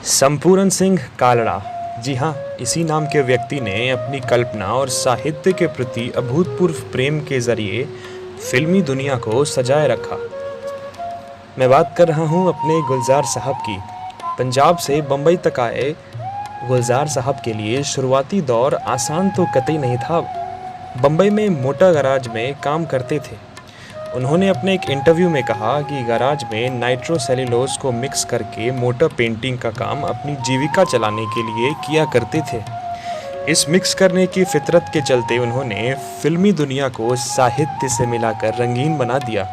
संपूर्ण सिंह कालड़ा। जी हाँ, इसी नाम के व्यक्ति ने अपनी कल्पना और साहित्य के प्रति अभूतपूर्व प्रेम के जरिए फिल्मी दुनिया को सजाए रखा। मैं बात कर रहा हूँ अपने गुलजार साहब की। पंजाब से बम्बई तक आए गुलजार साहब के लिए शुरुआती दौर आसान तो कतई नहीं था। बम्बई में मोटा गराज में काम करते थे। उन्होंने अपने एक इंटरव्यू में कहा कि गराज में नाइट्रोसेल्यूलोज को मिक्स करके मोटर पेंटिंग का काम अपनी जीविका चलाने के लिए किया करते थे। इस मिक्स करने की फितरत के चलते उन्होंने फिल्मी दुनिया को साहित्य से मिलाकर रंगीन बना दिया।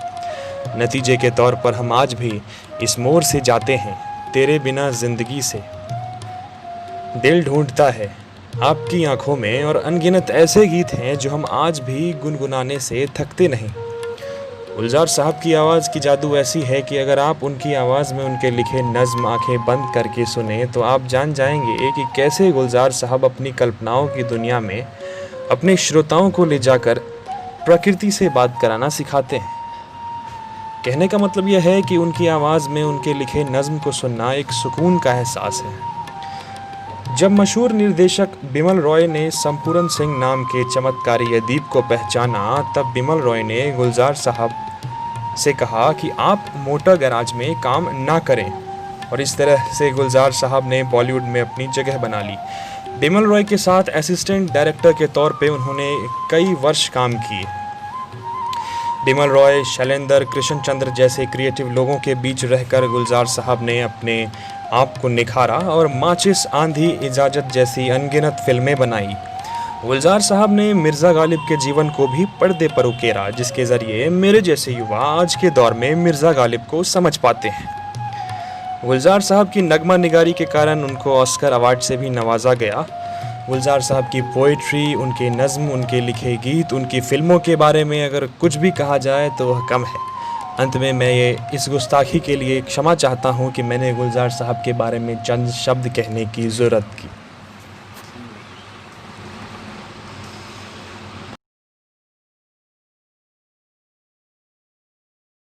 नतीजे के तौर पर हम आज भी इस मोड़ से जाते हैं, तेरे बिना जिंदगी से। दिल ढूंढता है आपकी आंखों में, और अनगिनत ऐसे गीत हैं जो हम आज भी गुनगुनाने से थकते नहीं। गुलजार साहब की आवाज़ की जादू ऐसी है कि अगर आप उनकी आवाज़ में उनके लिखे नज़्म आंखें बंद करके सुने तो आप जान जाएंगे कि कैसे गुलजार साहब अपनी कल्पनाओं की दुनिया में अपने श्रोताओं को ले जाकर प्रकृति से बात कराना सिखाते हैं। कहने का मतलब यह है कि उनकी आवाज़ में उनके लिखे नज़्म को सुनना एक सुकून का एहसास है। जब मशहूर निर्देशक बिमल रॉय ने संपूर्ण सिंह नाम के चमत्कारी अदीब को पहचाना, तब बिमल रॉय ने गुलजार साहब से कहा कि आप मोटर गैराज में काम ना करें, और इस तरह से गुलजार साहब ने बॉलीवुड में अपनी जगह बना ली। बिमल रॉय के साथ असिस्टेंट डायरेक्टर के तौर पे उन्होंने कई वर्ष काम किए। बिमल रॉय, शैलेंद्र, कृष्ण चंद्र जैसे क्रिएटिव लोगों के बीच रहकर गुलजार साहब ने अपने आप को निखारा और माचिस, आंधी, इजाज़त जैसी अनगिनत फिल्में बनाई। गुलजार साहब ने मिर्ज़ा गालिब के जीवन को भी पर्दे पर उकेरा, जिसके ज़रिए मेरे जैसे युवा आज के दौर में मिर्ज़ा गालिब को समझ पाते हैं। गुलजार साहब की नगमा निगारी के कारण उनको ऑस्कर अवार्ड से भी नवाजा गया। गुलजार साहब की पोइट्री, उनके नज़्म, उनके लिखे गीत, उनकी फ़िल्मों के बारे में अगर कुछ भी कहा जाए तो वह कम है। अंत में मैं इस गुस्ताखी के लिए क्षमा चाहता हूँ कि मैंने गुलजार साहब के बारे में चंद शब्द कहने की ज़रूरत की।